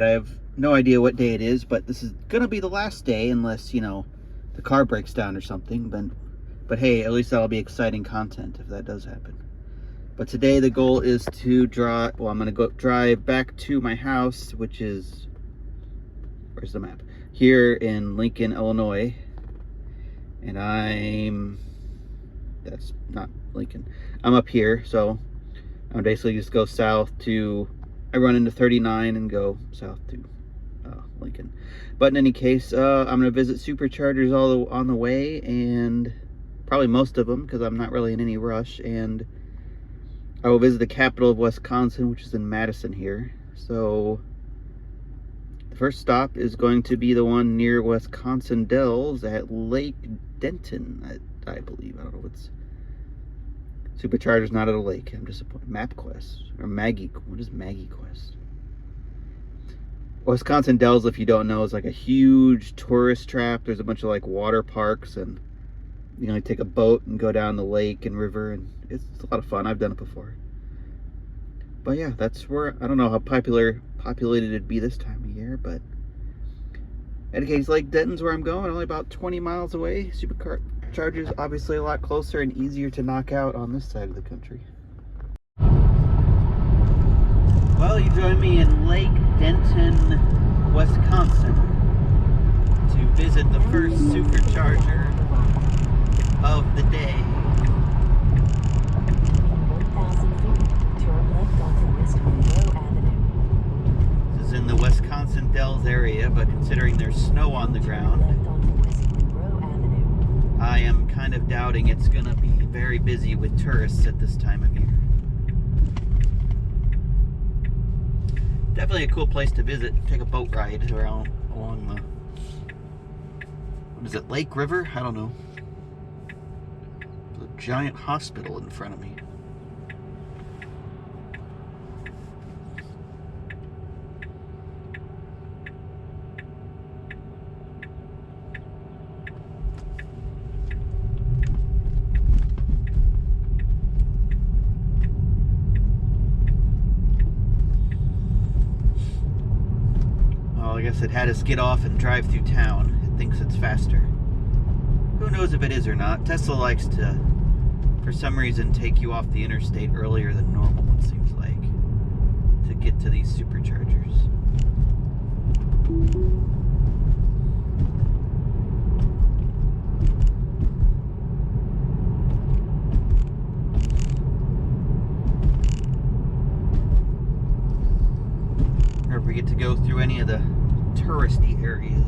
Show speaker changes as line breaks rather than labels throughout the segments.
I have no idea what day it is, but this is gonna be the last day unless, you know, the car breaks down or something. But hey, at least that'll be exciting content if that does happen. But today the goal is to drive, well, I'm gonna go drive back to my house, which is, where's the map? Here in Lincoln, Illinois. And that's not Lincoln. I'm up here, so I'm basically just go south to, I run into 39 and go south to Lincoln. But in any case, I'm gonna visit Superchargers on the way, and probably most of them because I'm not really in any rush. And I will visit the capital of Wisconsin, which is in Madison here. So the first stop is going to be the one near Wisconsin Dells at Lake Denton, I believe. I don't know what's Supercharger's not at a lake. I'm disappointed. MapQuest or Maggie. What is Maggie Quest? Wisconsin Dells, if you don't know, is like a huge tourist trap. There's a bunch of like water parks, and you know, you take a boat and go down the lake and river, and it's a lot of fun. I've done it before. But yeah, that's where, I don't know how populated it'd be this time of year, but in any case, Lake Denton's where I'm going, only about 20 miles away. Supercharger's obviously a lot closer and easier to knock out on this side of the country. Well, you join me in Lake Denton, Wisconsin to visit the first Supercharger of the day. This is in the Wisconsin Dells area, but considering there's snow on the ground, I am kind of doubting it's gonna be very busy with tourists at this time of year. Definitely a cool place to visit. Take a boat ride around along the, what is it, Lake River? I don't know. There's a giant hospital in front of me. I guess it had us get off and drive through town. It thinks it's faster. Who knows if it is or not. Tesla likes to, for some reason, take you off the interstate earlier than normal, it seems like, to get to these Superchargers. Or if we get to go through any of the touristy areas.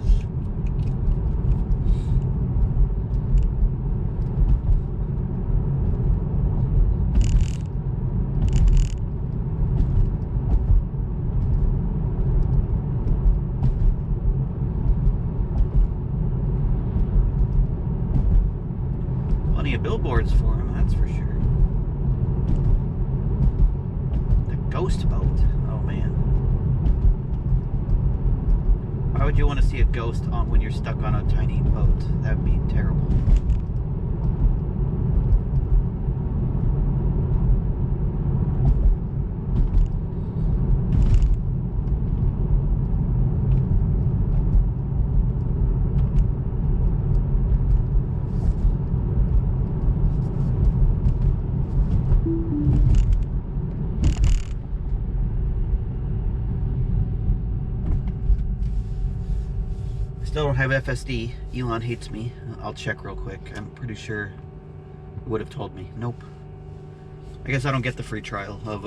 Plenty of billboards for them, that's for sure. The ghost boat. Oh man. Why would you want to see a ghost when you're stuck on a tiny boat? That would be terrible. Still don't have FSD. Elon hates me. I'll check real quick. I'm pretty sure he would have told me. Nope. I guess I don't get the free trial of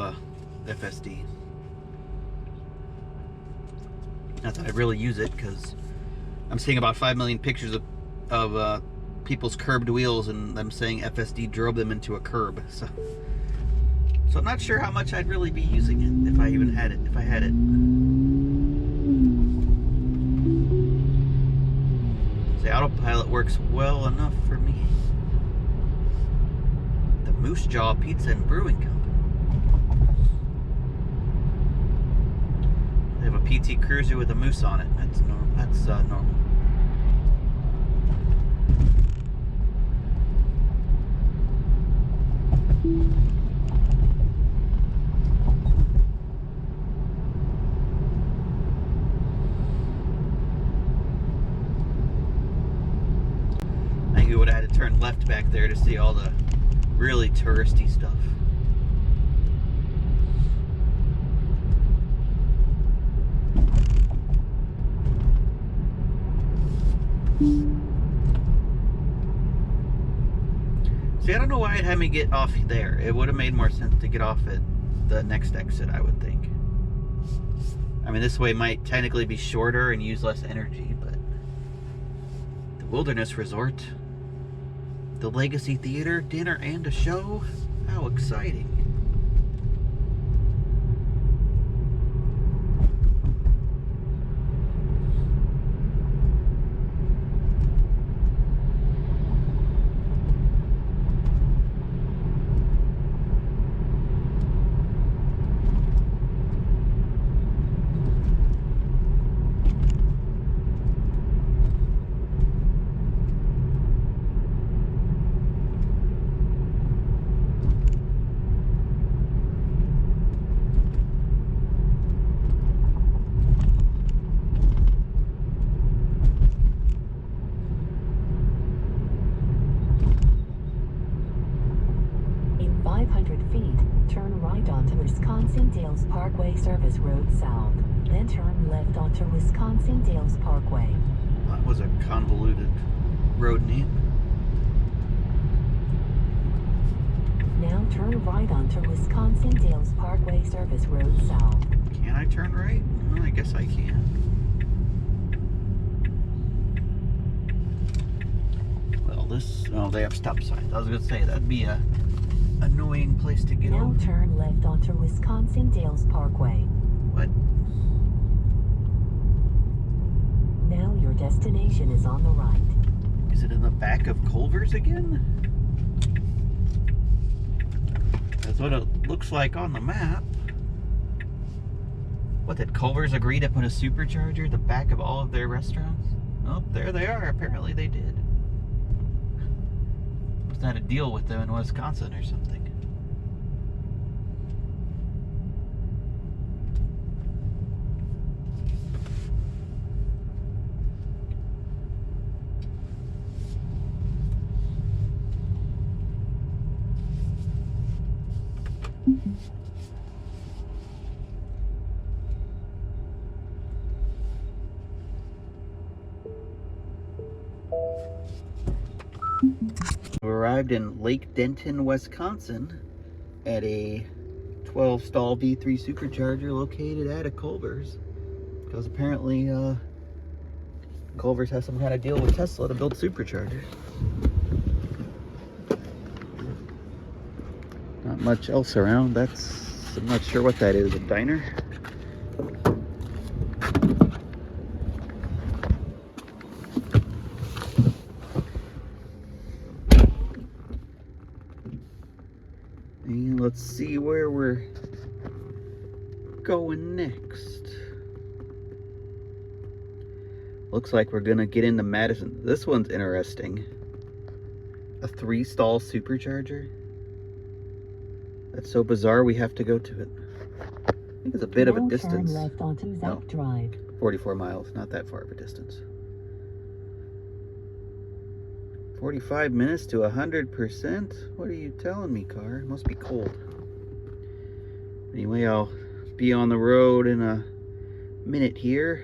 FSD. Not that I really use it, because I'm seeing about 5 million pictures of people's curbed wheels and them saying FSD drove them into a curb. So I'm not sure how much I'd really be using it if I even had it. If I had it. The autopilot works well enough for me. The Moose Jaw Pizza and Brewing Company. They have a PT Cruiser with a moose on it. That's normal. That's normal. turn left back there to see all the really touristy stuff. See, I don't know why it had me get off there. It would have made more sense to get off at the next exit, I would think. I mean, this way might technically be shorter and use less energy, but the Wilderness Resort, the Legacy Theater, dinner and a show, how exciting.
Parkway Service Road South, then turn left onto Wisconsin Dales Parkway.
That was a convoluted road name.
Now turn right onto Wisconsin Dales Parkway Service Road South.
Can I turn right? Well, I guess I can. Well, this... Oh, they have stop signs. I was going to say, that'd be a annoying place to get
now
over.
Turn left onto Wisconsin Dales Parkway.
What?
Now your destination is on the right.
Is it in the back of Culver's again? That's what it looks like on the map. What, did Culver's agree to put a supercharger at the back of all of their restaurants? Oh, there they are. Apparently they did. Must have had a deal with them in Wisconsin or something. We arrived in Lake Denton, Wisconsin at a 12-stall V3 supercharger located at a Culver's, because apparently Culver's has some kind of deal with Tesla to build superchargers. Not much else around. I'm not sure what that is. A diner? And let's see where we're going next. Looks like we're gonna get into Madison. This one's interesting. A 3-stall supercharger. That's so bizarre we have to go to it. I think it's a bit of a distance.
Turn left onto Zach Drive.
44 miles, not that far of a distance. 45 minutes to 100%? What are you telling me, car? It must be cold. Anyway, I'll be on the road in a minute here.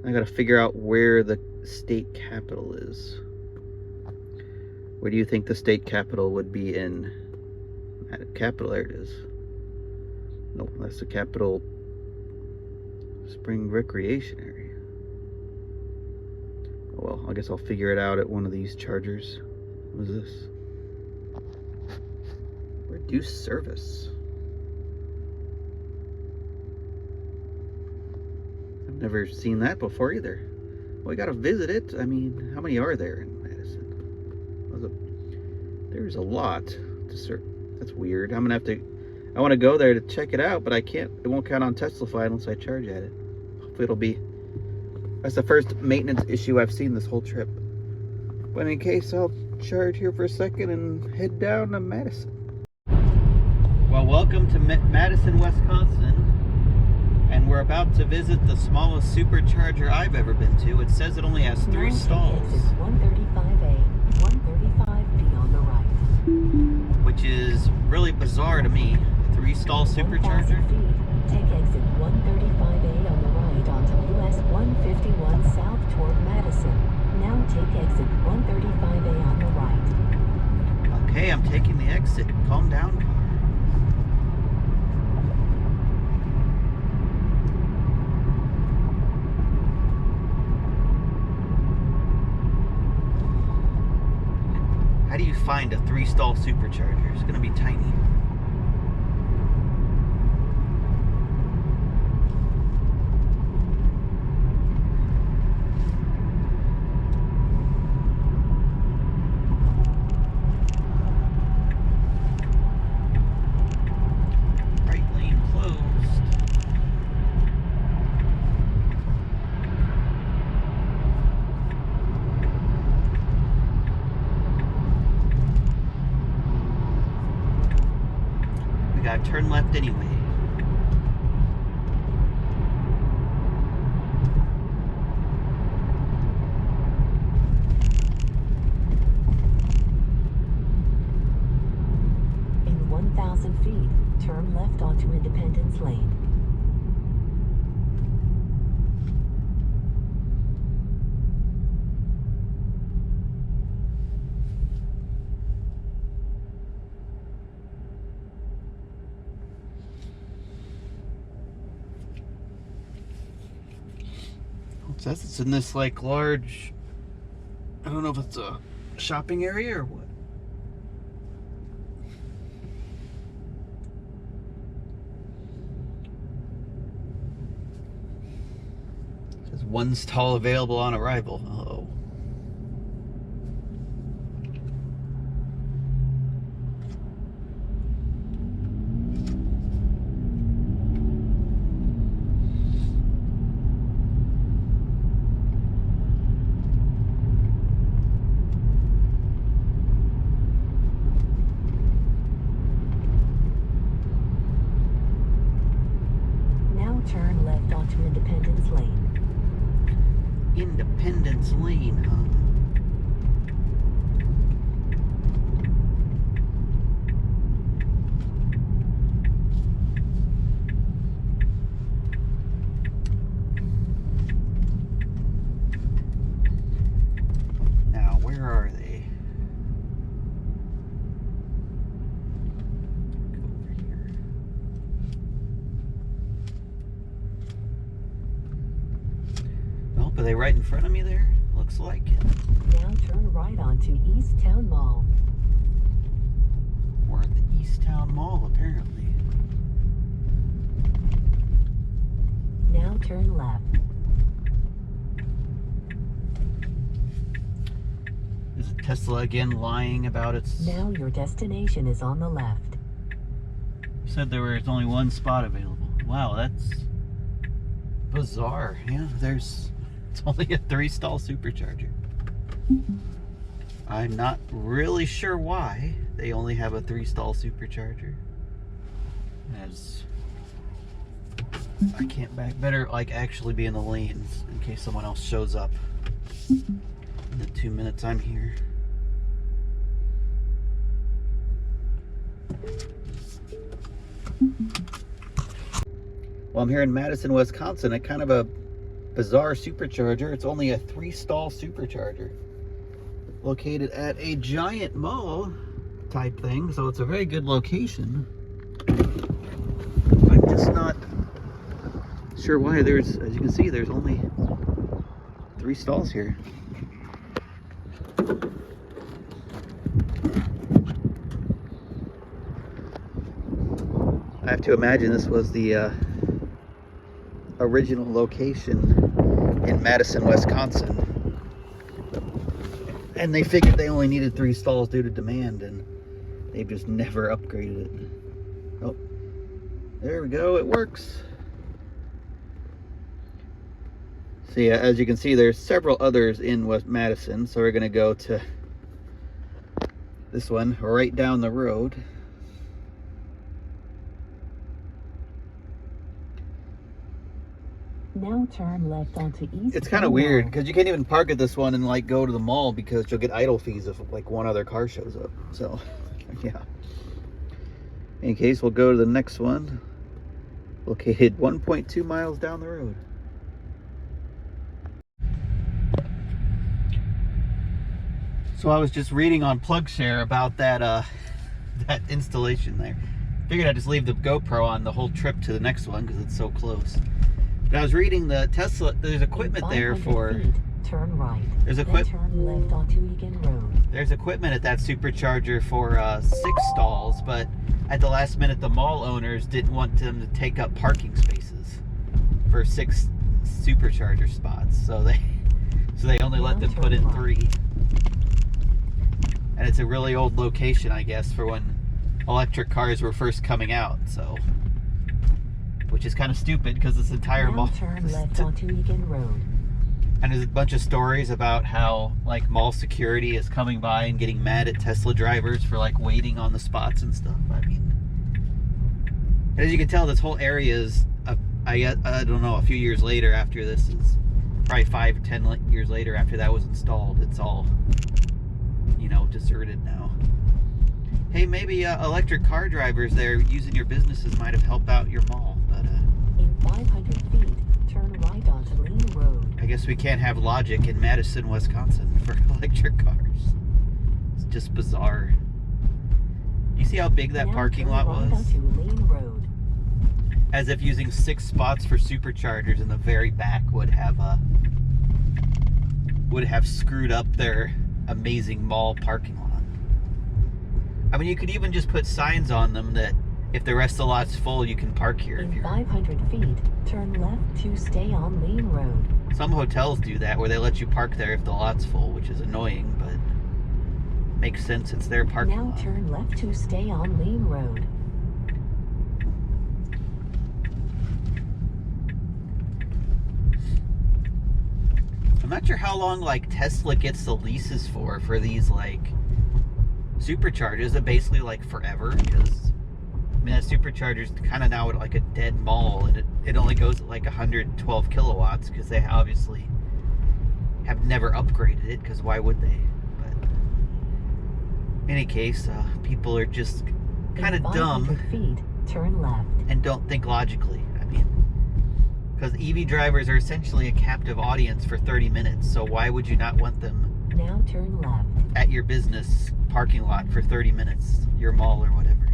I gotta figure out where the state capital is. Where do you think the state capital would be in? Capital, there it is. Nope, that's the Capital Spring Recreation Area. Oh well, I guess I'll figure it out at one of these chargers. What is this? Reduced service. I've never seen that before either. Well, we gotta visit it. I mean, how many are there in Madison? There's a lot to serve. That's weird. I'm gonna have to. I want to go there to check it out, but I can't. It won't count on Teslafy unless I charge at it. Hopefully, it'll be. That's the first maintenance issue I've seen this whole trip. But in case, I'll charge here for a second and head down to Madison. Well, welcome to Madison, Wisconsin, and we're about to visit the smallest supercharger I've ever been to. It says it only has 3 stalls.
Exit 135A, 135
which is really bizarre to me. 3-stall supercharger.
1,000 feet, take exit 135A on the right onto US 151 south toward Madison. Now take exit 135A on the right.
Okay, I'm taking the exit. Calm down, car. How do you find a 3-stall supercharger? It's gonna be tiny. Right lane closed. We gotta turn left anyway.
In 1,000 feet, turn left onto Independence Lane.
It says it's in this like large, I don't know if it's a shopping area or what. It says 1 stall available on arrival. Uh-oh.
Now turn left onto Independence Lane.
Independence Lane, huh? Now, where are they? Go over here. Nope, are they right in front of me there? Looks like it.
Now turn right onto East Town Mall.
We're at the East Town Mall, apparently.
Now turn left.
Is it Tesla again lying about its...
Now your destination is on the left.
Said there was only 1 spot available. Wow, that's bizarre. Yeah, it's only a 3-stall supercharger. I'm not really sure why they only have a 3-stall supercharger. As I can't back, better like actually be in the lanes in case someone else shows up in the 2 minutes I'm here. Well, I'm here in Madison, Wisconsin, at kind of a bizarre supercharger. It's only a 3-stall supercharger located at a giant mall type thing, so it's a very good location. I'm just not sure why there's, as you can see, there's only 3 stalls here. I have to imagine this was the original location in Madison, Wisconsin. And they figured they only needed 3 stalls due to demand, and they've just never upgraded it. Oh, there we go, it works. So yeah, as you can see, there's several others in West Madison, so we're gonna go to this one right down the road.
Now turn left onto East.
It's kind of weird because you can't even park at this one and like go to the mall because you'll get idle fees if like one other car shows up. So yeah. In case, we'll go to the next one, located 1.2 miles down the road. So I was just reading on PlugShare about that that installation there. Figured I'd just leave the GoPro on the whole trip to the next one because it's so close. But I was reading the Tesla. There's equipment there for.
Feet, turn right.
There's
Then turn left onto Egan Road.
There's equipment at that Supercharger for 6 stalls, but at the last minute, the mall owners didn't want them to take up parking spaces for 6 Supercharger spots, so they only let them put in 3. And it's a really old location, I guess, for when electric cars were first coming out, so, which is kind of stupid because this entire mall.
Turn left onto Egan Road.
And there's a bunch of stories about how like mall security is coming by and getting mad at Tesla drivers for like waiting on the spots and stuff. I mean, as you can tell, this whole area is, I don't know, a few years later after this is, probably 5 or 10 years later after that was installed, it's all, you know, deserted now. Hey, maybe electric car drivers there using your businesses might have helped out your mall, but
in 500 feet, turn right onto Lean Road.
I guess we can't have logic in Madison, Wisconsin for electric cars. It's just bizarre. You see how big that parking lot was?
Onto Lean Road.
As if using 6 spots for Superchargers in the very back would have screwed up their amazing mall parking lot. I mean, you could even just put signs on them that if the rest of the lot's full, you can park here.
In 500 feet, turn left to stay on Lean Road.
Some hotels do that where they let you park there if the lot's full, which is annoying, but makes sense. It's their parking lot.
Now turn left to stay on Lean Road.
I'm not sure how long like Tesla gets the leases for these like Superchargers. It basically like forever, because I mean that Supercharger's kind of now at like a dead mall, and it only goes at like 112 kilowatts because they obviously have never upgraded it, because why would they? But in any case, people are just kind of dumb.
500 feet, turn left.
And don't think logically. I mean, because EV drivers are essentially a captive audience for 30 minutes, so why would you not want them
Now turn left.
at your business parking lot for 30 minutes, your mall or whatever?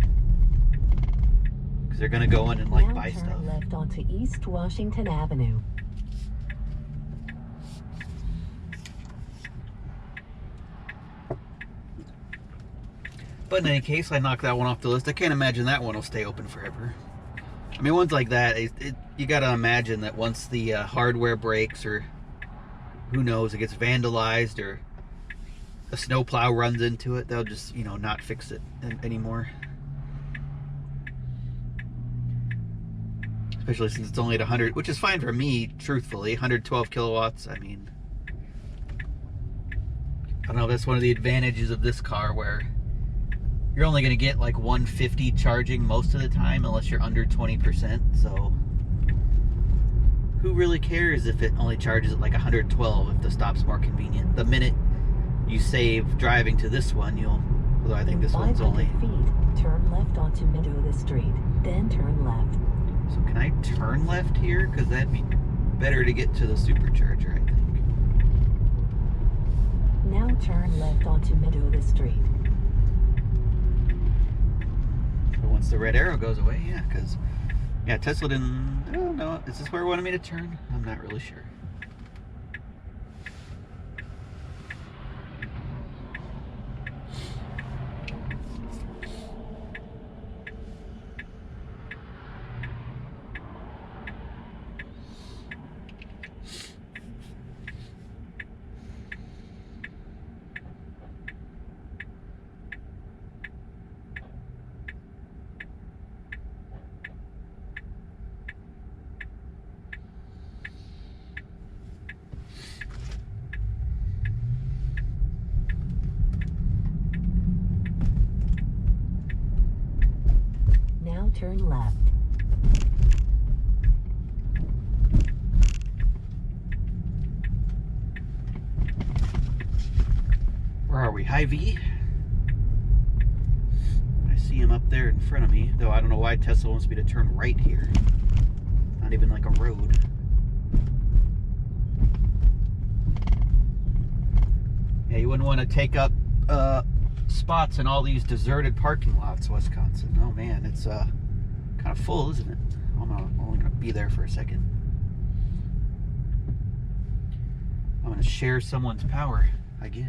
Because they're gonna go in and like
now
buy
turn
stuff.
left onto East Washington Avenue.
But in any case, I knocked that one off the list. I can't imagine that one will stay open forever. I mean, ones like that, you gotta imagine that once the hardware breaks, or who knows, it gets vandalized, or a snowplow runs into it, they'll just, you know, not fix it anymore. Especially since it's only at 100, which is fine for me, truthfully. 112 kilowatts, I mean, I don't know, that's one of the advantages of this car, where you're only going to get like 150 charging most of the time, unless you're under 20%, so who really cares if it only charges at like 112 if the stop's more convenient? The minute you save driving to this one, although I think this one's only...
500 feet, turn left onto Meadow Street, then turn left.
So can I turn left here? Because that'd be better to get to the Supercharger, I think.
Now turn left onto Meadow Street.
But once the red arrow goes away, yeah, because, yeah, Tesla didn't... I don't know. Is this where it wanted me to turn? I'm not really sure.
Now turn left.
Where are we? Hy-Vee? I see see him up there in front of me, though I don't know why Tesla wants me to turn right here. Not even like a road. Yeah, you wouldn't want to take up spots in all these deserted parking lots, Wisconsin. Oh man, it's kind of full, isn't it? I'm only going to be there for a second. I'm going to share someone's power, I guess.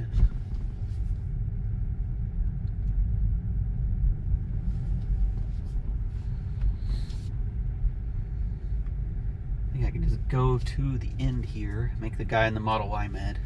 I think I can just go to the end here, make the guy in the Model Y mad.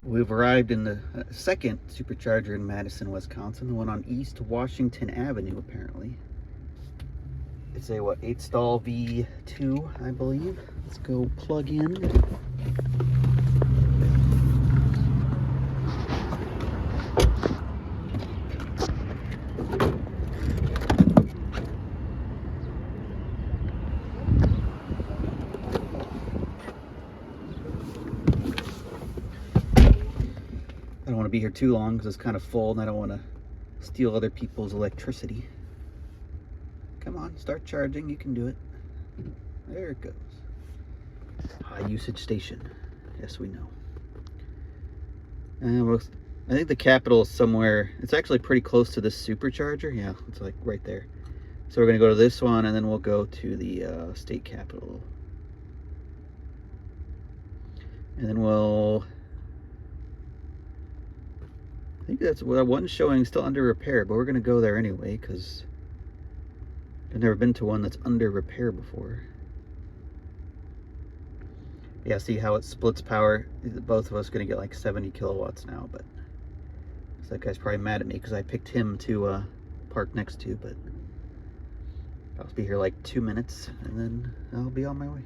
We've arrived in the second Supercharger in Madison, Wisconsin, the one on East Washington Avenue, apparently. It's a, what, 8-stall V2, I believe. Let's go plug in. I don't want to be here too long because it's kind of full and I don't want to steal other people's electricity. Come on, start charging. You can do it. There it goes. High usage station. Yes, we know. And I think the Capitol is somewhere. It's actually pretty close to this Supercharger. Yeah, it's like right there. So we're going to go to this one and then we'll go to the state Capitol. And then we'll... I think that's one showing still under repair, but we're going to go there anyway because I've never been to one that's under repair before. Yeah, see how it splits power? Both of us going to get like 70 kilowatts now, but that guy's probably mad at me because I picked him to park next to, but I'll be here like 2 minutes and then I'll be on my way.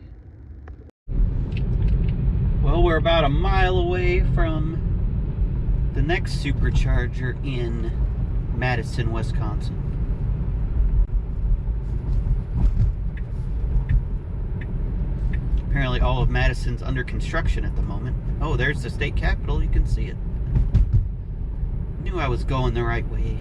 Well, we're about a mile away from the next Supercharger in Madison, Wisconsin. Apparently all of Madison's under construction at the moment. Oh, there's the state capitol. You can see it. Knew I was going the right way.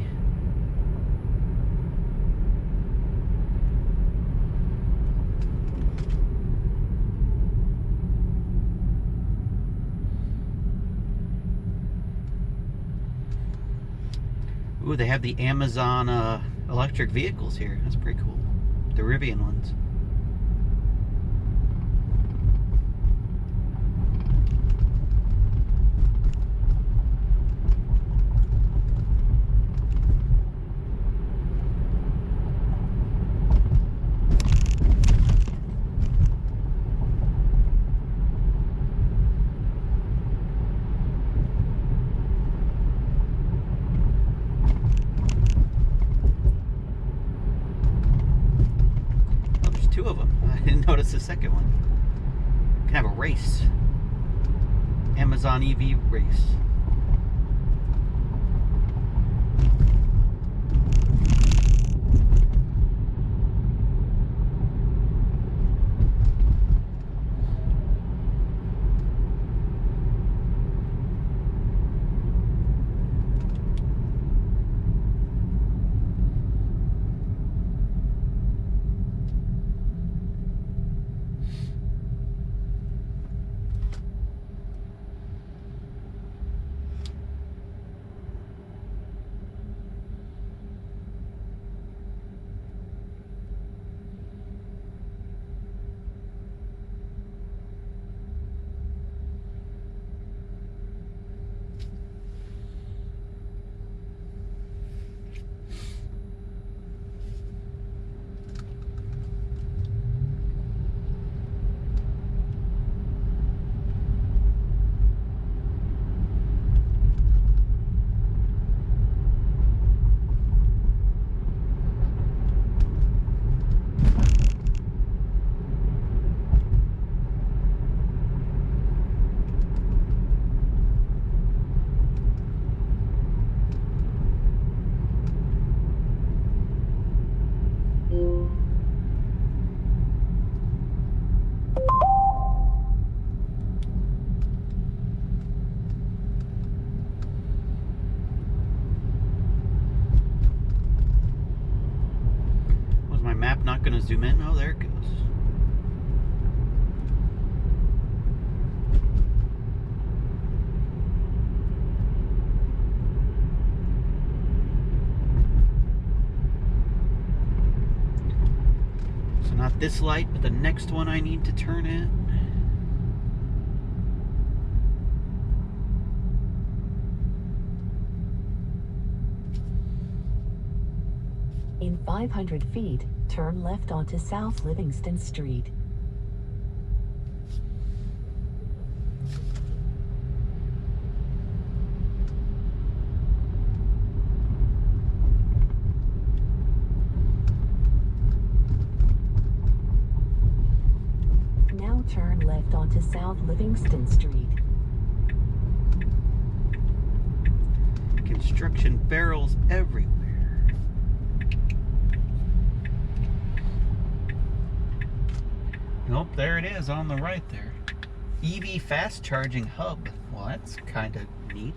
Ooh, they have the Amazon electric vehicles here. That's pretty cool. The Rivian ones. Two of them. I didn't notice the second one. Can have a race. Amazon EV race. gonna zoom in. Oh, there it goes. So not this light, but the next one I need to turn at.
In 500 feet, turn left onto South Livingston Street. Now turn left onto South Livingston Street.
Construction barrels everywhere. Nope, there it is on the right there. EV fast charging hub. Well, that's kind of neat.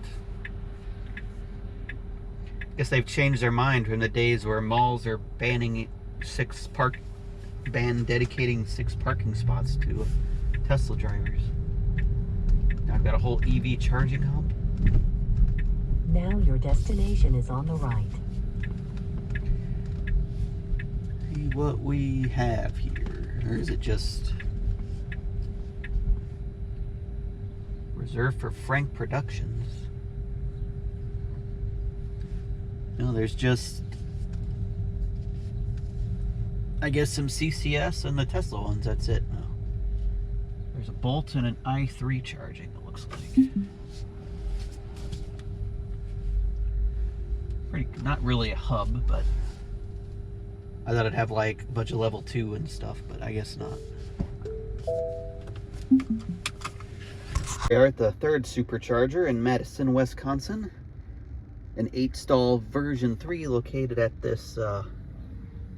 Guess they've changed their mind from the days where malls are dedicating 6 parking spots to Tesla drivers. Now I've got a whole EV charging hub.
Now your destination is on the right.
See what we have here. Or is it just reserved for Frank Productions? No, there's just, I guess, some CCS and the Tesla ones. That's it. No. There's a Bolt and an i3 charging, it looks like. Not really a hub, but I thought it'd have like a bunch of level 2 and stuff, but I guess not. We are at the 3rd Supercharger in Madison, Wisconsin. An 8-stall version 3 located at this,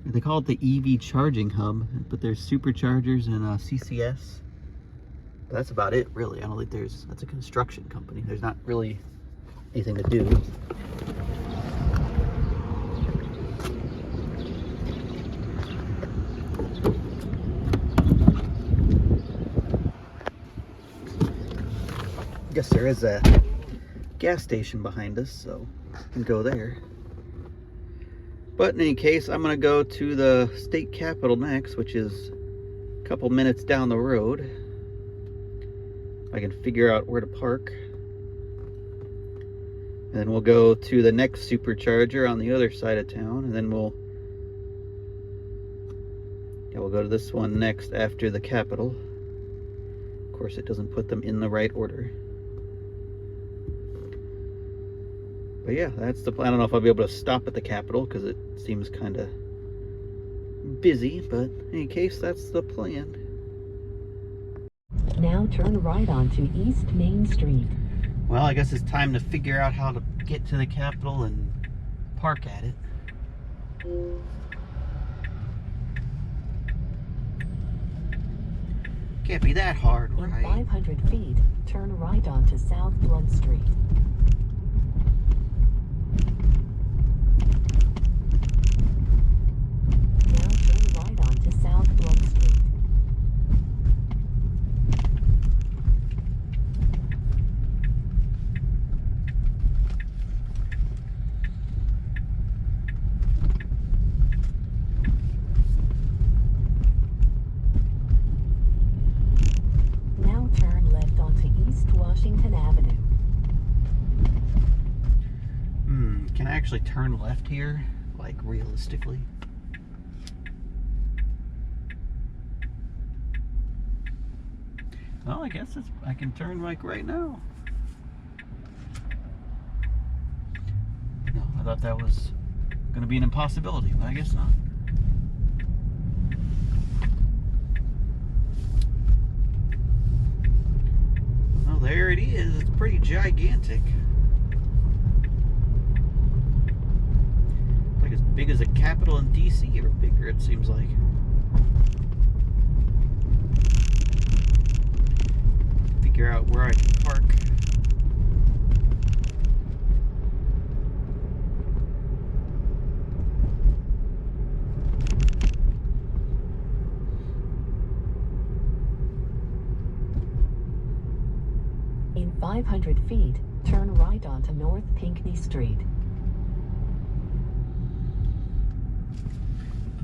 they call it the EV charging hub, but there's superchargers and CCS. But that's about it, really. I don't think that's a construction company. There's not really anything to do. I guess there is a gas station behind us, so we can go there. But in any case, I'm going to go to the state capitol next, which is a couple minutes down the road. I can figure out where to park. And then we'll go to the next supercharger on the other side of town, and then we'll go to this one next after the capitol. Of course, it doesn't put them in the right order. But yeah, that's the plan. I don't know if I'll be able to stop at the Capitol because it seems kind of busy, but in any case, that's the plan.
Now turn right onto East Main Street.
Well, I guess it's time to figure out how to get to the Capitol and park at it. Can't be that hard,
In
right?
500 feet, turn right onto South Blunt Street. Now turn right onto South Blunt Street. Now turn left onto East Washington Avenue.
Can I actually turn left here? Like, realistically? Well, I guess I can turn like right now. No, I thought that was going to be an impossibility, but I guess not. Well, there it is. It's pretty gigantic. Like as big as a Capitol in DC, or bigger, it seems like. Figure out where I can park.
500 feet, turn right onto North Pinckney Street.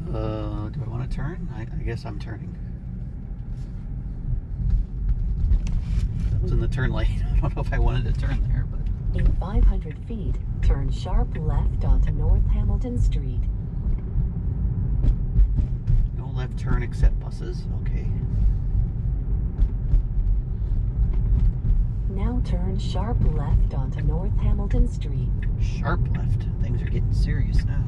Do I want to turn? I guess I'm turning. That was in the turn lane. I don't know if I wanted to turn there, but...
In 500 feet, turn sharp left onto North Hamilton Street.
No left turn except buses. Okay.
Now turn sharp left onto North Hamilton Street.
Sharp left. Things are getting serious now.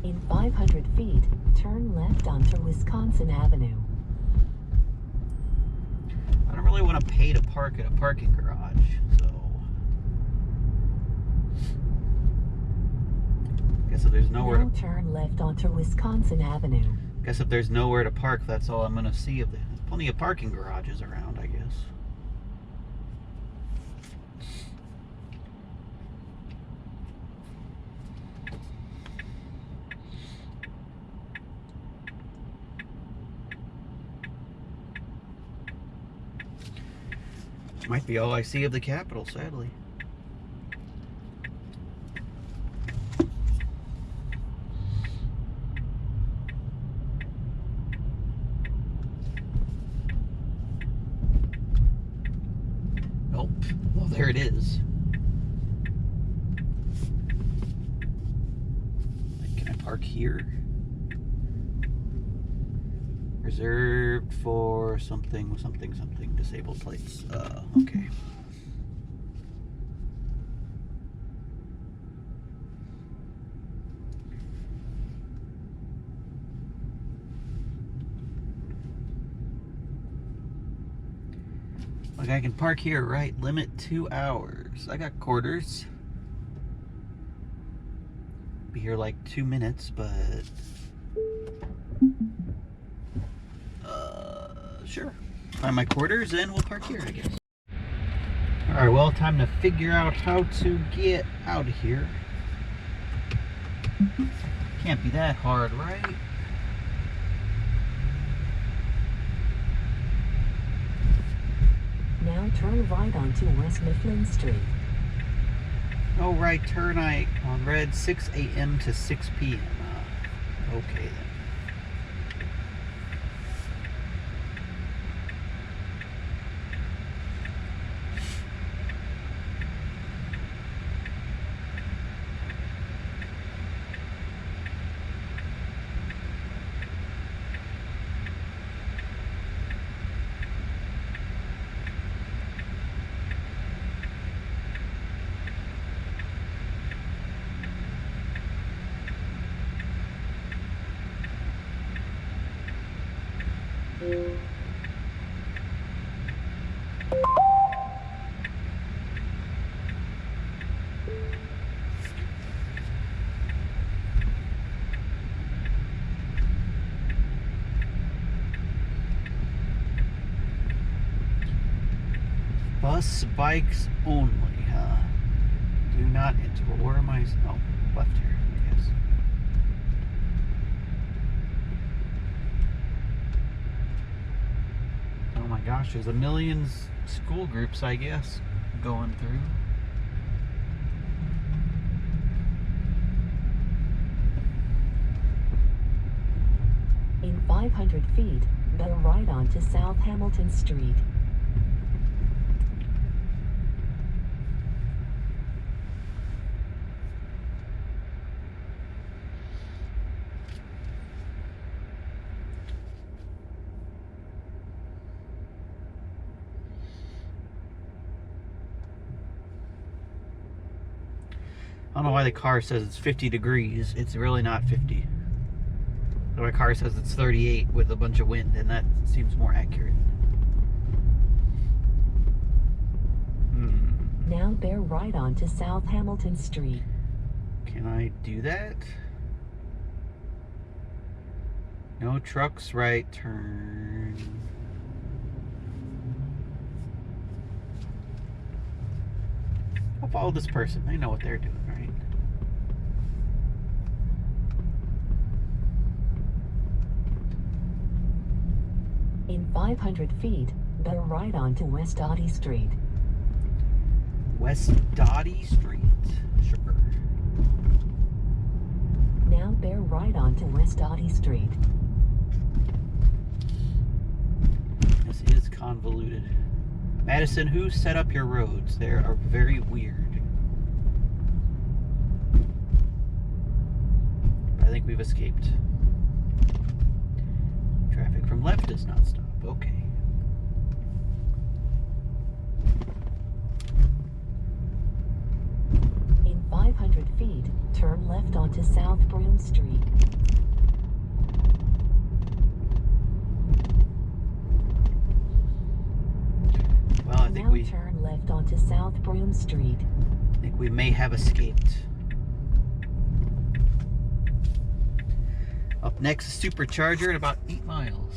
In 500 feet, turn left onto Wisconsin Avenue.
I don't really want to pay to park at a parking garage, so... Guess if there's nowhere
Now turn left onto Wisconsin Avenue.
Guess if there's nowhere to park, that's all I'm going to see. There's plenty of parking garages around, I guess. Might be all I see of the Capitol, sadly. Oh, well, there it is. Can I park here? Reserved for something, disabled plates. Okay. Like I can park here, right? Limit 2 hours. I got quarters. Be here like 2 minutes, but sure. Find my quarters and we'll park here, I guess. Alright, well, time to figure out how to get out of here. Can't be that hard, right?
Now turn right onto West Mifflin Street.
No right turn on red, 6 a.m. to 6 p.m. Okay then. Bus, bikes only, huh? Do not enter. Well, where am I? Oh, left here, I guess. Oh my gosh, there's a million school groups, I guess, going through.
In 500 feet, bear right onto South Hamilton Street.
I don't know why the car says it's 50 degrees. It's really not 50. My car says it's 38 with a bunch of wind, and that seems more accurate.
Now bear right onto South Hamilton Street.
Can I do that? No trucks, right turn. I'll follow this person. They know what they're doing, right?
500 feet, bear right onto West Dottie Street.
West Dottie Street. Sure.
Now bear right onto West Dottie Street.
This is convoluted. Madison, who set up your roads? They are very weird. I think we've escaped. Traffic from left does not stop. Okay.
In 500 feet, turn left onto South Broome Street.
Well, I think
now
we
turn left onto South Broome Street.
I think we may have escaped. Up next, Supercharger at about 8 miles.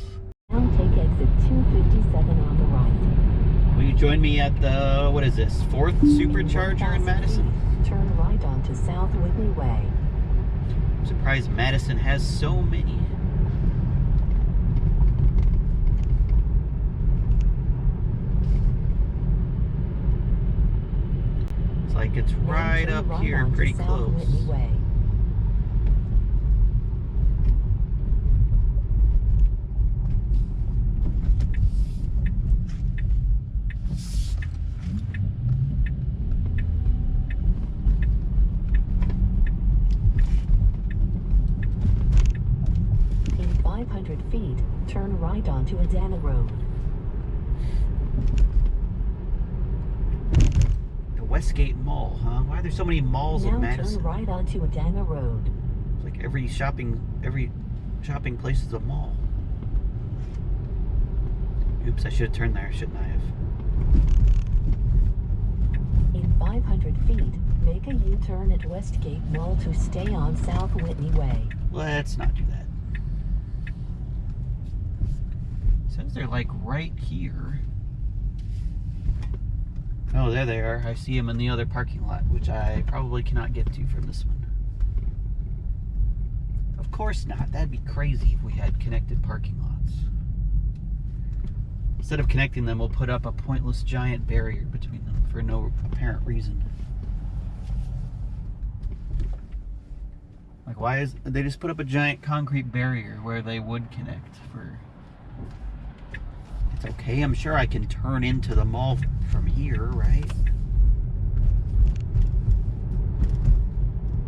Now take exit 257 on the right.
Will you join me at the, what is this, 4th Supercharger in Madison?
Turn right onto South Whitney Way.
I'm surprised Madison has so many. It's like it's right up
right
here, pretty
South
close.
Whitney Way. In 500 feet, turn right onto Adana Road.
The Westgate Mall, huh? Why are there so many malls in
Now
Madison?
turn right onto Adana Road.
It's like every shopping place is a mall. Oops, I should have turned there, shouldn't I have?
In 500 feet, make a U-turn at Westgate Mall to stay on South Whitney Way.
Let's not do that. It says they're like right here. Oh, there they are. I see them in the other parking lot, which I probably cannot get to from this one. Of course not. That'd be crazy if we had connected parking lots. Instead of connecting them, we'll put up a pointless giant barrier between them for no apparent reason. Like, why is they just put up a giant concrete barrier where they would connect for... It's okay, I'm sure I can turn into the mall from here, right?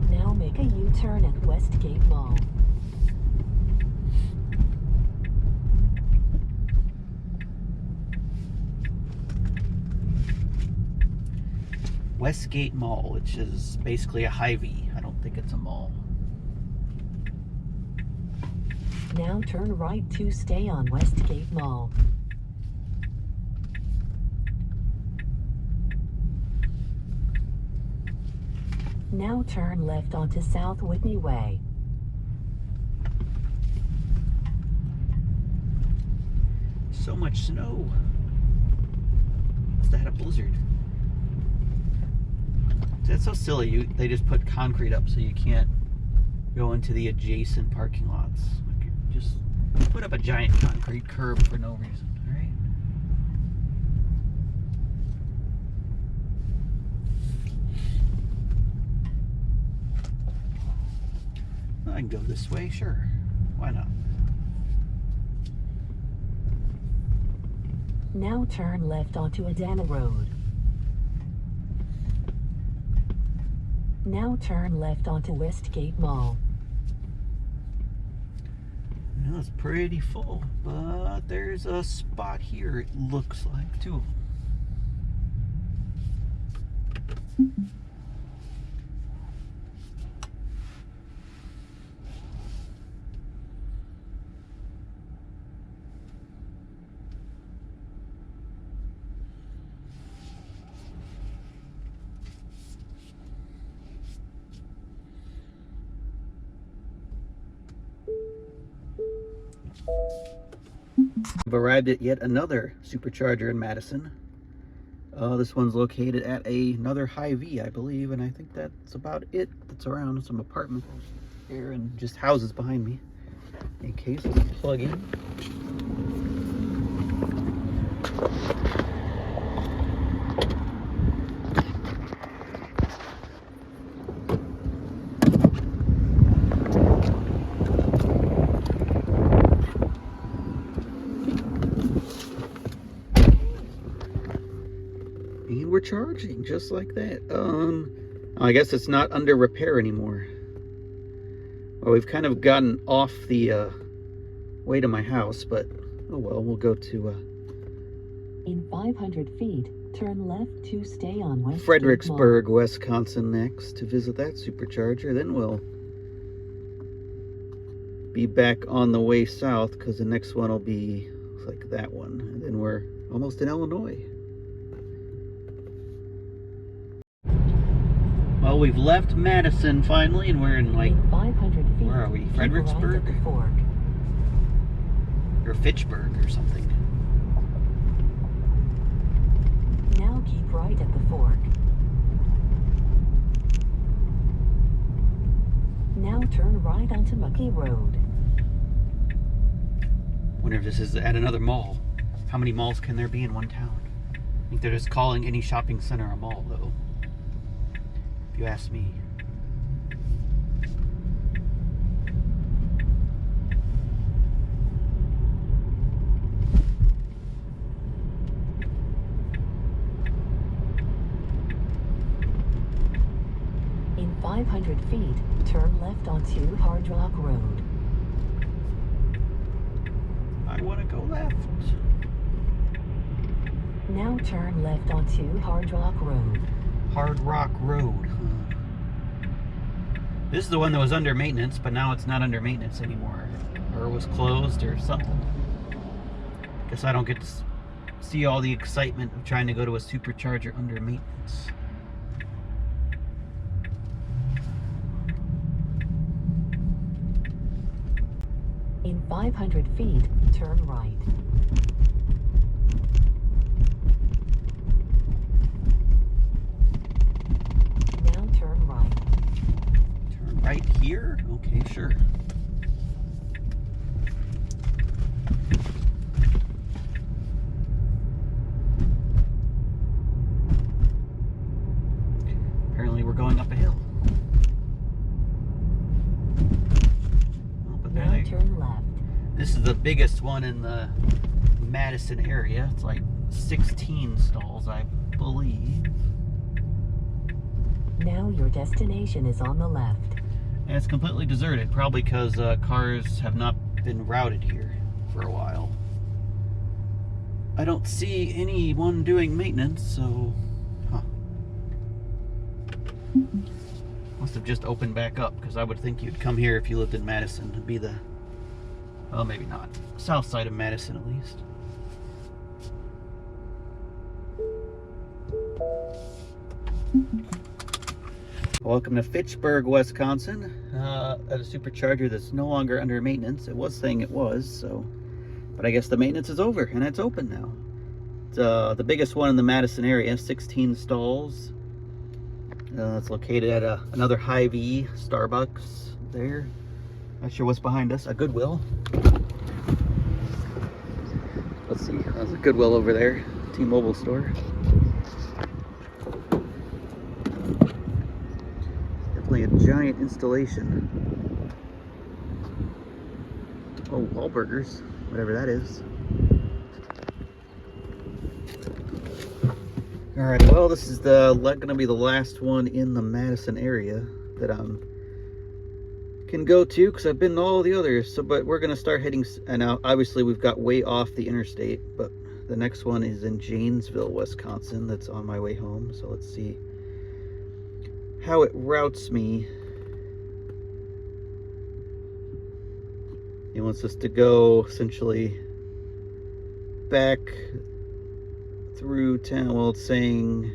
Now make a U-turn at Westgate Mall.
Westgate Mall, which is basically a Hy-Vee. I don't think it's a mall.
Now turn right to stay on Westgate Mall. Now turn left onto South Whitney Way.
So much snow. Must have had a blizzard. That's so silly. They just put concrete up so you can't go into the adjacent parking lots. Like, just put up a giant concrete curb for no reason, all right? I can go this way, sure. Why not?
Now turn left onto Adana Road. Now turn left onto Westgate Mall.
Well, it's pretty full, but there's a spot here, it looks like, 2 of them. We've arrived at yet another Supercharger in Madison. This one's located at another Hy-Vee, I believe, and I think that's about it. That's around some apartments here and just houses behind me. In case, let's plug in. And we're charging just like that. I guess it's not under repair anymore. Well, we've kind of gotten off the way to my house, but oh well, we'll go to
In 500 feet, turn left to stay on West
Fredericksburg, Wisconsin next to visit that supercharger. Then we'll be back on the way south because the next one will be like that one. And then we're almost in Illinois. Well, we've left Madison finally, and we're in like,
In 500 feet,
where are we?
keep
Fredericksburg?
right at the fork.
Or Fitchburg or something.
Now keep right at the fork. Now turn right onto Mucky Road.
Wonder if this is at another mall. How many malls can there be in one town? I think they're just calling any shopping center a mall, though. If you ask me.
In 500 feet, turn left onto Hard Rock Road.
I want to go left.
Now turn left onto Hard Rock Road.
Hard Rock Road. Huh. This is the one that was under maintenance, but now it's not under maintenance anymore. Or was closed or something. Guess I don't get to see all the excitement of trying to go to a supercharger under maintenance.
In 500 feet, turn right. Now turn right.
Turn right here? Okay, sure. Apparently we're going up a hill. Oh, but there
Now
they
turn left.
This is the biggest one in the Madison area. It's like 16 stalls, I believe.
Now your destination is on the left.
And it's completely deserted, probably because cars have not been routed here for a while. I don't see anyone doing maintenance, so... Huh. Must have just opened back up, because I would think you'd come here if you lived in Madison. It'd be the... Well, maybe not. South side of Madison, at least. Welcome to Fitchburg, Wisconsin, at a supercharger that's no longer under maintenance. It was saying it was, so... But I guess the maintenance is over, and it's open now. It's the biggest one in the Madison area, 16 stalls. It's located at another Hy-Vee Starbucks there. Not sure what's behind us. A Goodwill. Let's see. There's a Goodwill over there. T-Mobile store. Definitely a giant installation. Oh, Wahlburgers. Whatever that is. Alright, well, this is going to be the last one in the Madison area that can go to, because I've been to all the others. So, but we're going to start heading, and now obviously we've got way off the interstate, but the next one is in Janesville, Wisconsin. That's on my way home. So let's see how it routes me. It wants us to go essentially back through town. Well, it's saying,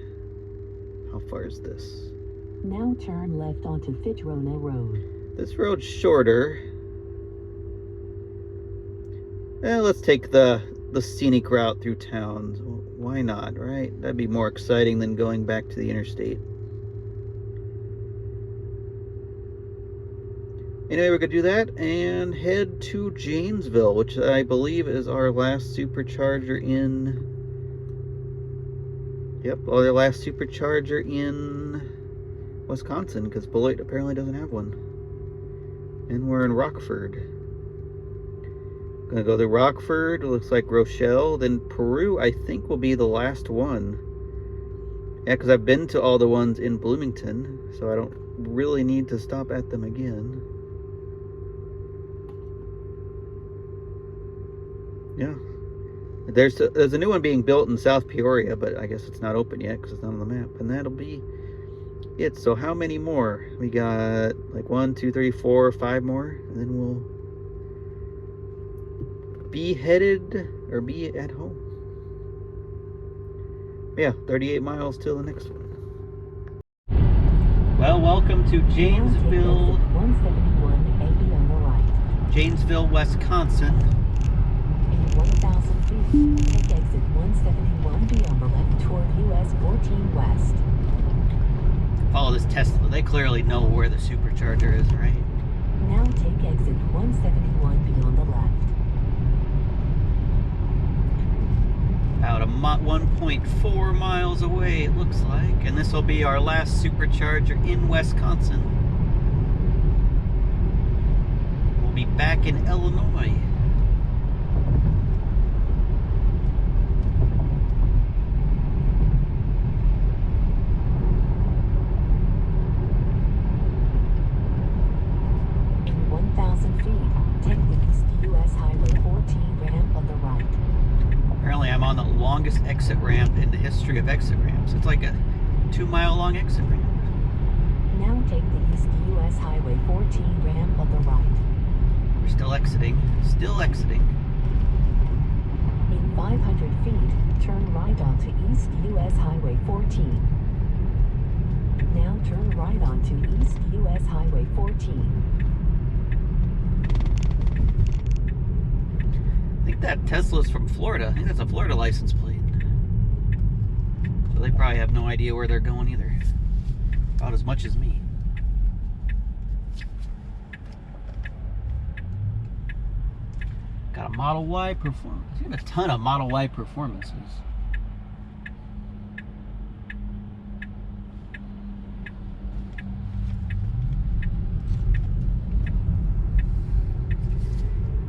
how far is this?
Now turn left onto Fitzrona Road.
This road's shorter. Let's take the scenic route through town. Why not, right? That'd be more exciting than going back to the interstate. Anyway, we're going to do that and head to Janesville, which I believe is our last supercharger in Yep, well, their last Supercharger in Wisconsin, because Beloit apparently doesn't have one. And we're in Rockford. Gonna go to Rockford, it looks like Rochelle, then Peru I think will be the last one. Yeah, because I've been to all the ones in Bloomington, so I don't really need to stop at them again. Yeah. There's a new one being built in South Peoria, but I guess it's not open yet because it's not on the map. And that'll be it. So how many more? We got like 1, 2, 3, 4, 5 more, and then we'll be headed or be at home. Yeah, 38 miles till the next one. Well, welcome to Janesville,
17180 on the right.
Janesville, Wisconsin.
In 1,000 feet, take exit 171B on the left toward US 14 West.
Follow this Tesla. They clearly know where the Supercharger is, right?
Now take exit 171B on the left.
About 1.4 miles away, it looks like. And this will be our last Supercharger in Wisconsin. We'll be back in Illinois.
In 1,000 feet, take the East US Highway 14 ramp on the right.
Apparently I'm on the longest exit ramp in the history of exit ramps. It's like a 2-mile long exit ramp.
Now take the East US Highway 14 ramp on the right.
We're still exiting. Still exiting.
In 500 feet, turn right onto East US Highway 14. Now turn right onto East US Highway 14.
I think that Tesla's from Florida. I think that's a Florida license plate. So they probably have no idea where they're going either. About as much as me. Got a Model Y performance. You have a ton of Model Y performances.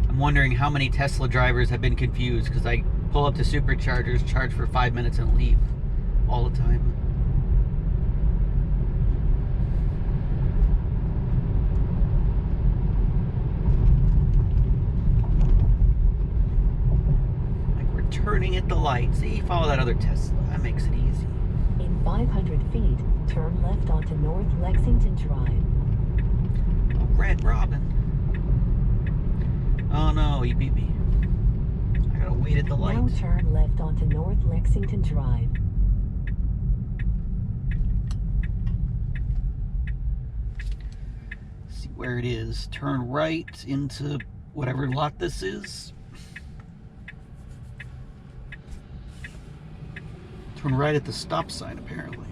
I'm wondering how many Tesla drivers have been confused because I pull up to Superchargers, charge for 5 minutes, and leave all the time. Like we're turning at the light. See, follow that other Tesla. That makes it easy.
In 500 feet, turn left onto North Lexington Drive.
Oh, Red Robin. Oh no, he beat me. I gotta wait at the light.
Now turn left onto North Lexington Drive.
See where it is. Turn right into whatever lot this is. Turn right at the stop sign, apparently.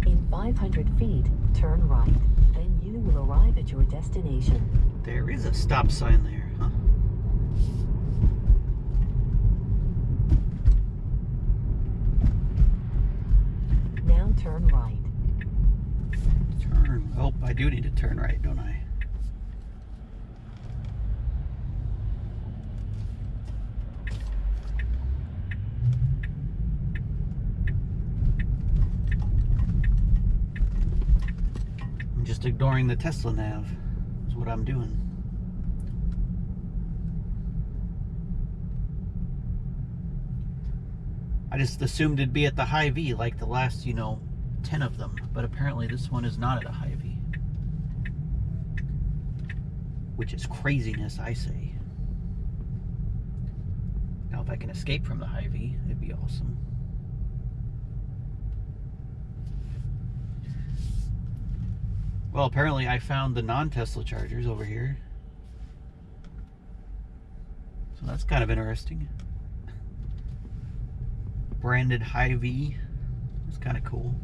In 500 feet, turn right. Then you will arrive at your destination.
There is a stop sign there, huh?
Now turn right.
Turn. Oh, I do need to turn right, don't I? I'm just ignoring the Tesla nav. Is what I'm doing. I just assumed it'd be at the Hy-Vee like the last, 10 of them. But apparently this one is not at a Hy-Vee. which is craziness, I say. Now, if I can escape from the Hy-Vee, it'd be awesome. Well, apparently I found the non-Tesla chargers over here. So that's kind of interesting. Branded Hy-Vee. It's kind of cool.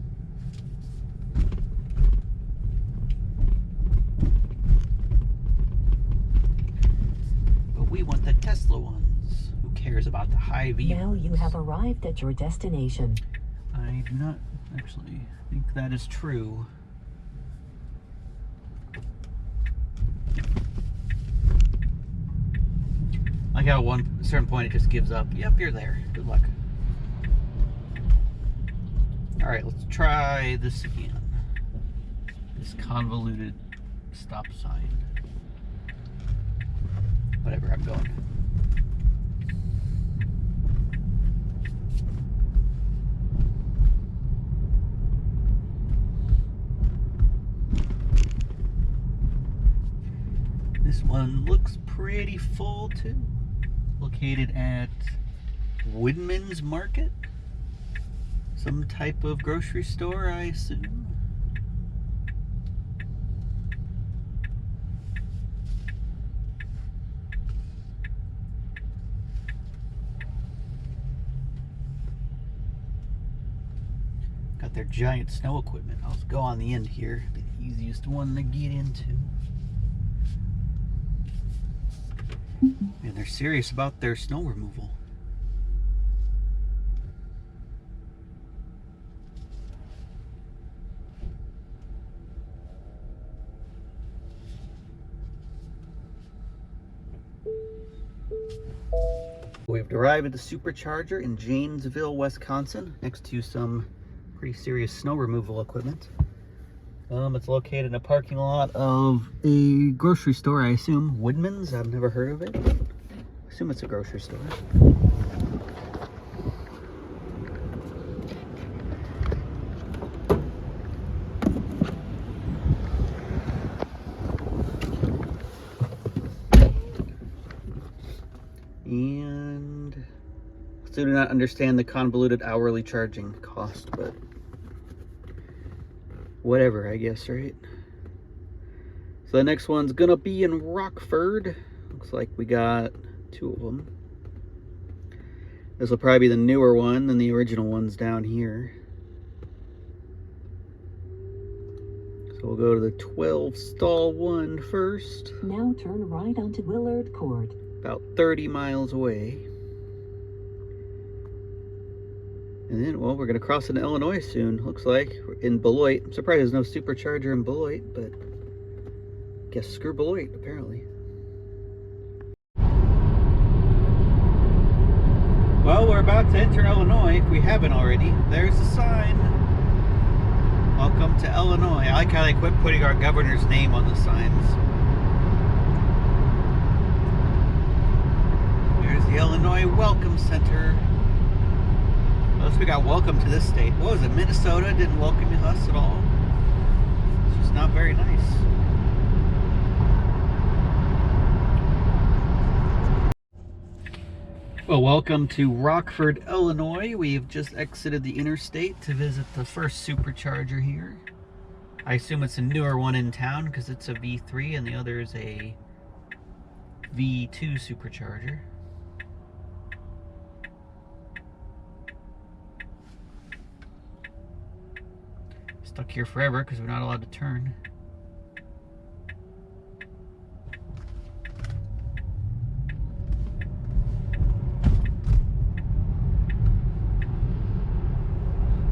But we want the Tesla ones. Who cares about the Hy-Vee?
Now you have arrived at your destination.
I do not actually think that is true. Like how at a certain point it just gives up. Yep, you're there. Good luck. Alright, let's try this again. This convoluted stop sign. Whatever, I'm going. This one looks pretty full too. Located at Woodman's Market. Some type of grocery store, I assume. Got their giant snow equipment. I'll go on the end here. The easiest one to get into. Man, they're serious about their snow removal. We've arrived at the Supercharger in Janesville, Wisconsin, next to some pretty serious snow removal equipment. It's located in a parking lot of a grocery store, I assume. Woodman's? I've never heard of it. I assume it's a grocery store. And I still do not understand the convoluted hourly charging cost, but whatever, I guess, right? So the next one's gonna be in Rockford. Looks like we got 2 of them. This will probably be the newer one than the original one's down here. So we'll go to the 12 stall one first.
Now turn right onto Willard Court.
About 30 miles away. And then, well, we're going to cross into Illinois soon, looks like. We're in Beloit. I'm surprised there's no Supercharger in Beloit, but guess screw Beloit, apparently. Well, we're about to enter Illinois, if we haven't already. There's a sign. Welcome to Illinois. I like how they quit putting our governor's name on the signs. There's the Illinois Welcome Center. Unless we got welcome to this state. What was it? Minnesota didn't welcome us at all. It's just not very nice. Well, welcome to Rockford, Illinois. We've just exited the interstate to visit the first Supercharger here. I assume it's a newer one in town because it's a V3 and the other is a V2 Supercharger. Stuck here forever because we're not allowed to turn.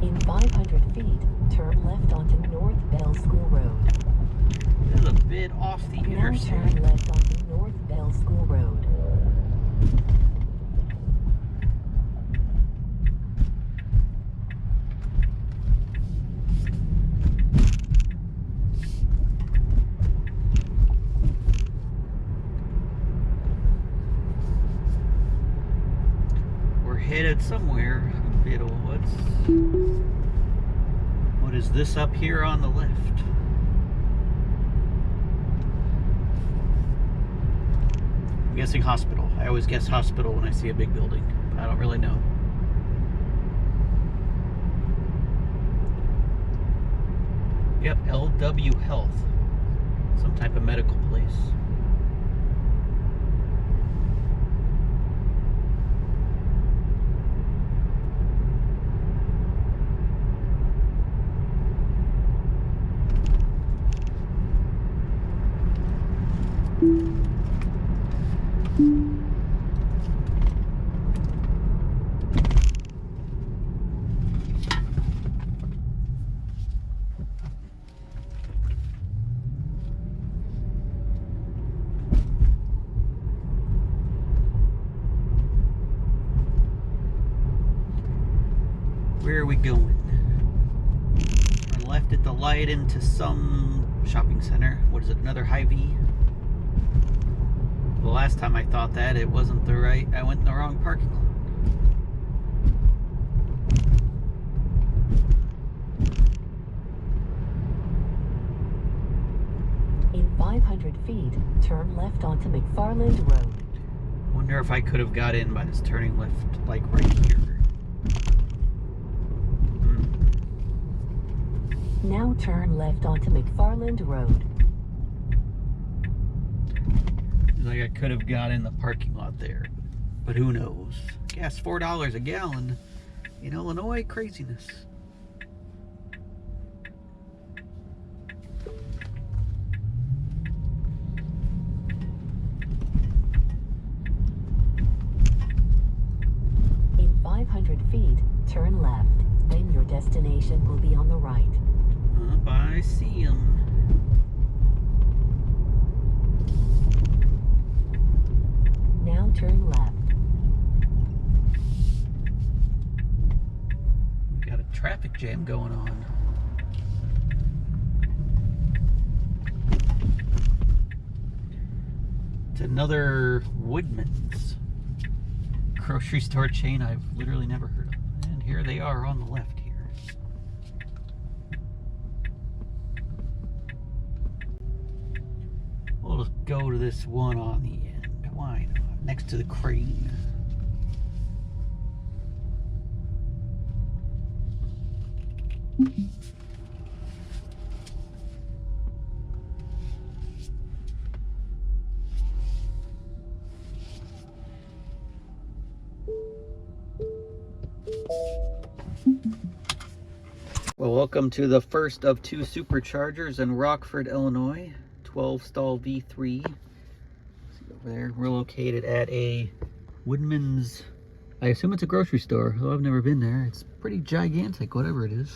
In 500 feet, turn left onto North Bell School Road.
This is a bit off the interstate.
Now turn left onto North Bell School Road.
Headed somewhere. What is this up here on the left? guessing hospital. I always guess hospital when I see a big building. I don't really know. Yep, LW Health. Some type of medical place. Where are we going? Turn left at the light into some shopping center. What is it? Another Hy-Vee? The last time I thought that, it wasn't the right. I went in the wrong parking lot.
In 500 feet, turn left onto McFarland Road.
Wonder if I could have got in by this turning left, like right here.
Now turn left onto McFarland Road.
Like I could have got in the parking lot there, but who knows? Gas $4 a gallon in Illinois, craziness.
In 500 feet, turn left. Then your destination will be on the right.
I see him.
Now turn left.
We got a traffic jam going on. It's another Woodman's grocery store chain I've literally never heard of. And here they are on the left here. We'll just go to this one on the end. Why not? Next to the crane. Well, welcome to the first of 2 Superchargers in Rockford, Illinois. 12 stall V3. See over there. We're located at a Woodman's. I assume it's a grocery store, though I've never been there. It's pretty gigantic, whatever it is.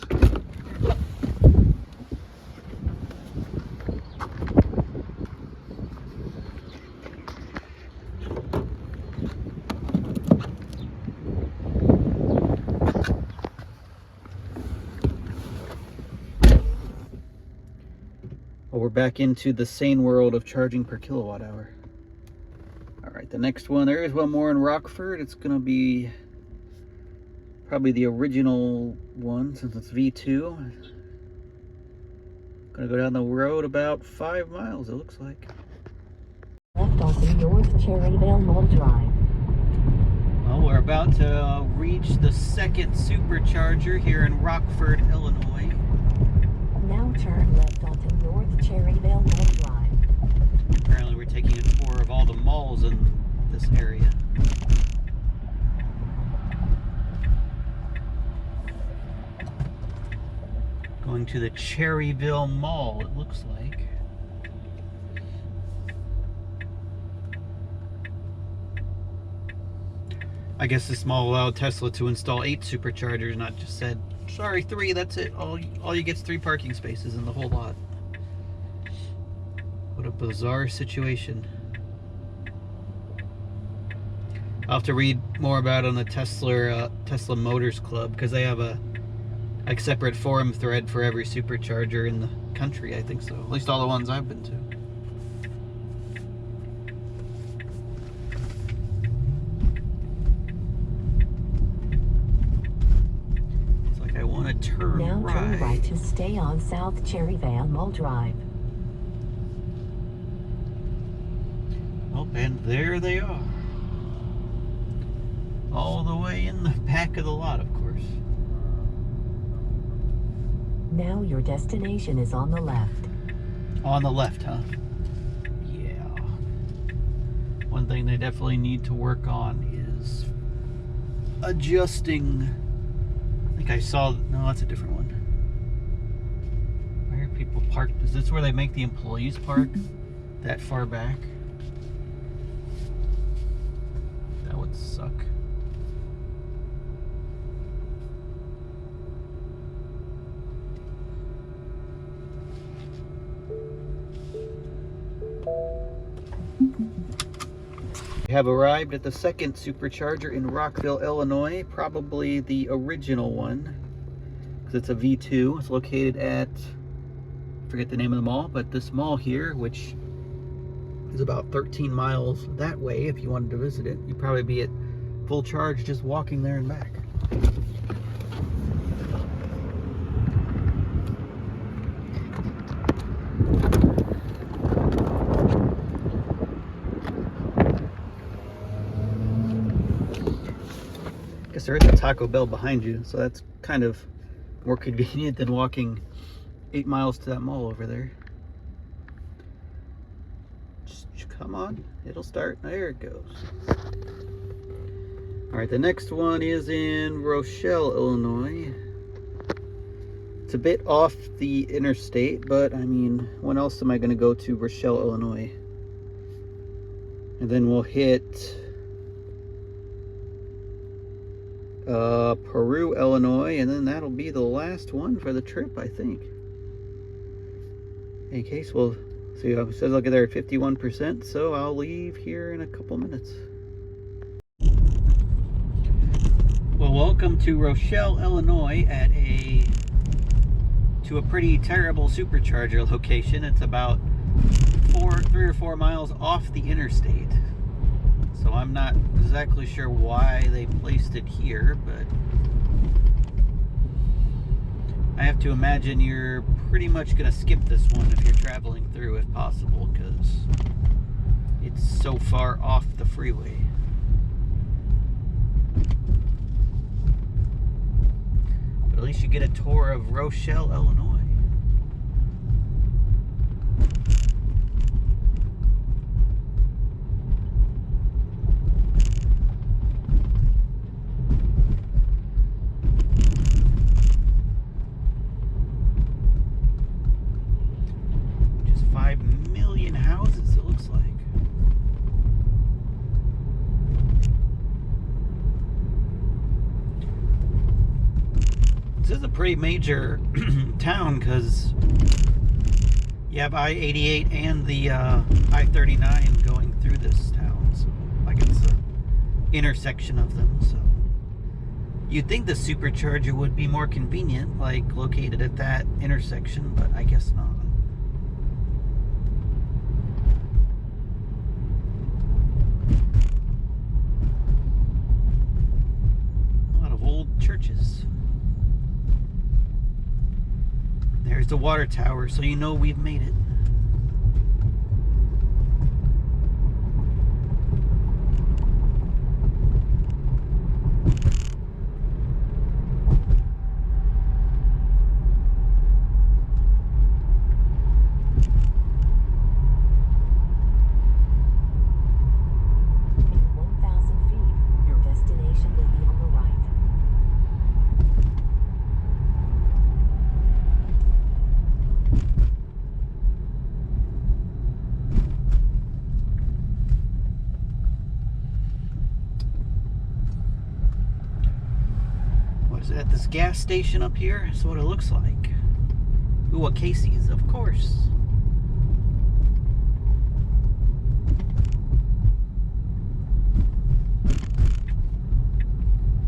Well, we're back into the sane world of charging per kilowatt hour. All right, the next one, there is one more in Rockford. It's gonna be probably the original one since it's V2. Gonna go down the road about 5 miles, it looks like.
Left onto North Cherryvale Mall Drive.
Well, we're about to reach the second Supercharger here in Rockford, Illinois.
Now turn left onto North Cherryvale Mall Drive.
Apparently we're taking a tour of all the malls in this area. Going to the Cherryville Mall, it looks like. I guess this mall allowed Tesla to install 8 Superchargers, not just said, sorry, 3, that's it. All you get's 3 parking spaces in the whole lot. What a bizarre situation. I'll have to read more about it on the Tesla Motors Club, because they have a separate forum thread for every Supercharger in the country, I think so. At least all the ones I've been to. Turn
now
right.
turn right to stay on South Cherryvale Mall Drive.
Well, And there they are. All the way in the back of the lot, of course.
Now your destination is on the left.
On the left, huh? Yeah. One thing they definitely need to work on is adjusting. I think I saw, no, that's a different one. I hear people park. Is this where they make the employees park? That far back? That would suck. We have arrived at the second supercharger in Rockville, Illinois. Probably the original one, because it's a V2. It's located at, I forget the name of the mall, but this mall here, which is about 13 miles that way. If you wanted to visit it, you'd probably be at full charge just walking there and back. Guess there is a Taco Bell behind you, so that's kind of more convenient than walking 8 miles to that mall over there. Just come on, it'll start. There it goes. All right, the next one is in Rochelle, Illinois. It's a bit off the interstate, but I mean, when else am I going to go to Rochelle, Illinois? And then we'll hit Peru, Illinois, and then that'll be the last one for the trip, I think. In case we'll see, it says I'll get there at 51%, so I'll leave here in a couple minutes. Well, welcome to Rochelle, Illinois to a pretty terrible supercharger location. It's about 3 or 4 miles off the interstate. So I'm not exactly sure why they placed it here, but I have to imagine you're pretty much going to skip this one if you're traveling through, if possible, because it's so far off the freeway. But at least you get a tour of Rochelle, Illinois. This is a pretty major town because you have I-88 and the I-39 going through this town. So, like, it's an intersection of them. So you'd think the supercharger would be more convenient, like located at that intersection, but I guess not. A lot of old churches. There's the water tower, so you know we've made it. At this gas station up here, that's what it looks like. Ooh, a Casey's, of course.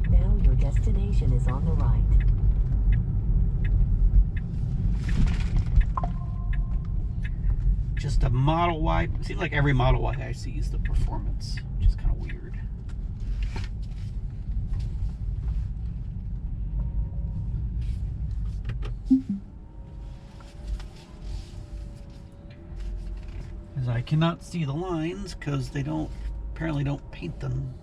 Now your destination is on the right.
Just a Model Y. It seems like every Model Y I see is the Performance, which is kind of weird. As I cannot see the lines because they apparently don't paint them.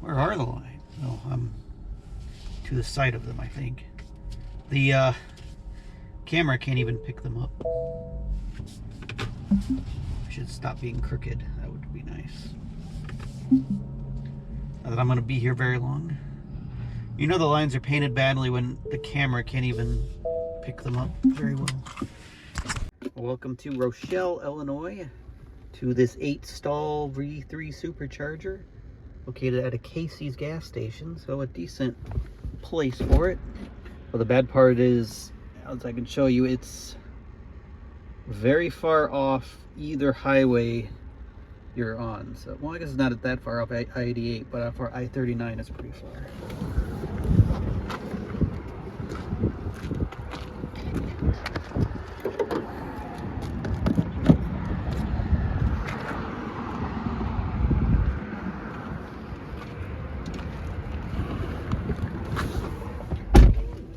Where are the lines? Oh, I'm to the side of them, I think. The camera can't even pick them up. I should stop being crooked. That would be nice. Not that I'm going to be here very long. You know the lines are painted badly when the camera can't even pick them up very well. Welcome to Rochelle, Illinois, to this 8-stall V3 Supercharger located at a Casey's gas station, so a decent place for it. Well, the bad part is, as I can show you, it's very far off either highway you're on. So, well, I guess it's not that far off I-88, but off our I-39 is pretty far.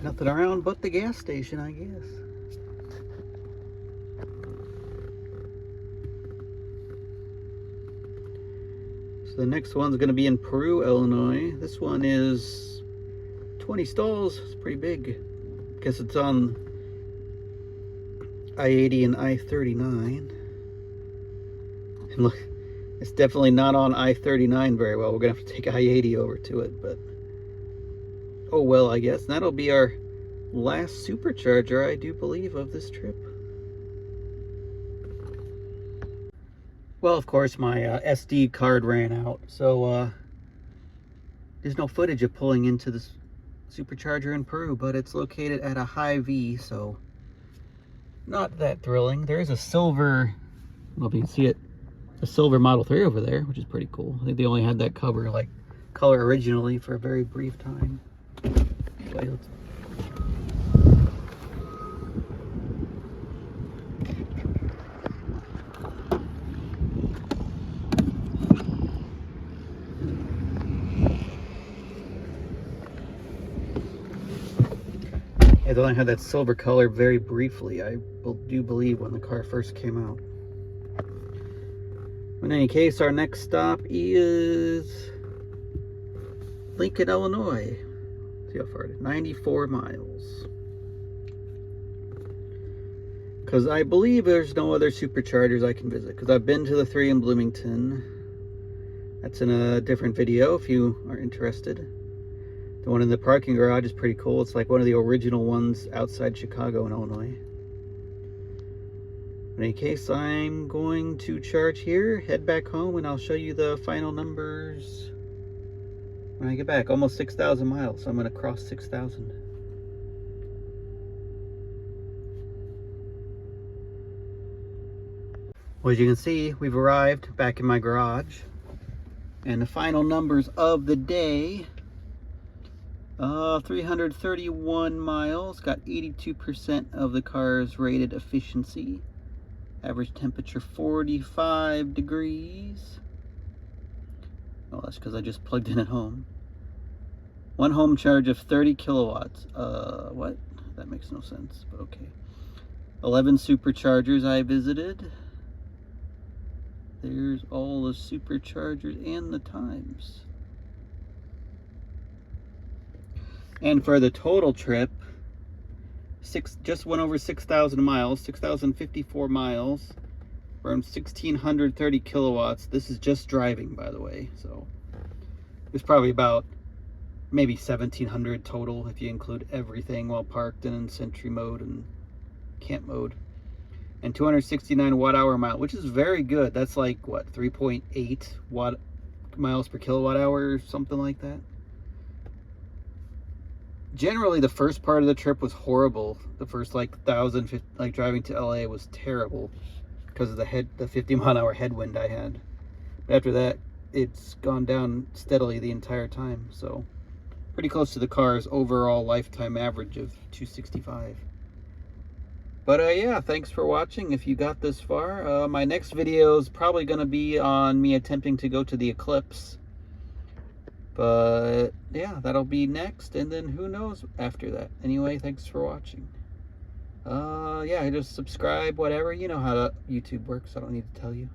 Nothing around but the gas station, I guess. So the next one's going to be in Peru, Illinois. This one is 20 stalls. It's pretty big. Guess it's on I-80 and I-39. And look, it's definitely not on I-39 very well. We're going to have to take I-80 over to it, but oh well, I guess. And that'll be our last Supercharger, I do believe, of this trip. Well, of course, my SD card ran out, so there's no footage of pulling into this Supercharger in Peru, but it's located at a high V, so not that thrilling. There is a silver, well, if you can see it, a silver Model 3 over there, which is pretty cool. I think they only had that color originally for a very brief time. Anyway, let's... Yeah, they only had that silver color very briefly, I do believe, when the car first came out. In any case, our next stop is Lincoln, Illinois. Let's see how far it is. 94 miles. Because I believe there's no other Superchargers I can visit. Because I've been to the 3 in Bloomington. That's in a different video if you are interested. The one in the parking garage is pretty cool. It's like one of the original ones outside Chicago in Illinois. In any case, I'm going to charge here, head back home, and I'll show you the final numbers when I get back. Almost 6,000 miles, so I'm going to cross 6,000. Well, as you can see, we've arrived back in my garage. And the final numbers of the day, 331 miles, got 82% of the car's rated efficiency. Average temperature 45 degrees. Oh, that's because I just plugged in at home. One home charge of 30 kilowatts. What? That makes no sense, but okay. 11 Superchargers I visited. There's all the Superchargers and the times. And for the total trip, just went over 6,000 miles, 6,054 miles, burned 1,630 kilowatts. This is just driving, by the way, so it's probably about maybe 1,700 total if you include everything while parked and in Sentry mode and camp mode. And 269 watt-hour mile, which is very good. That's like, what, 3.8 miles per kilowatt hour or something like that. Generally, the first part of the trip was horrible. The first like 1,000, like driving to LA was terrible because of the 50-mile-an-hour headwind I had. But after that, it's gone down steadily the entire time. So pretty close to the car's overall lifetime average of 265. But yeah, thanks for watching if you got this far. My next video is probably going to be on me attempting to go to the eclipse. But yeah, that'll be next, and then who knows after that. Anyway, thanks for watching. Yeah, just subscribe, whatever. You know how YouTube works. I don't need to tell you.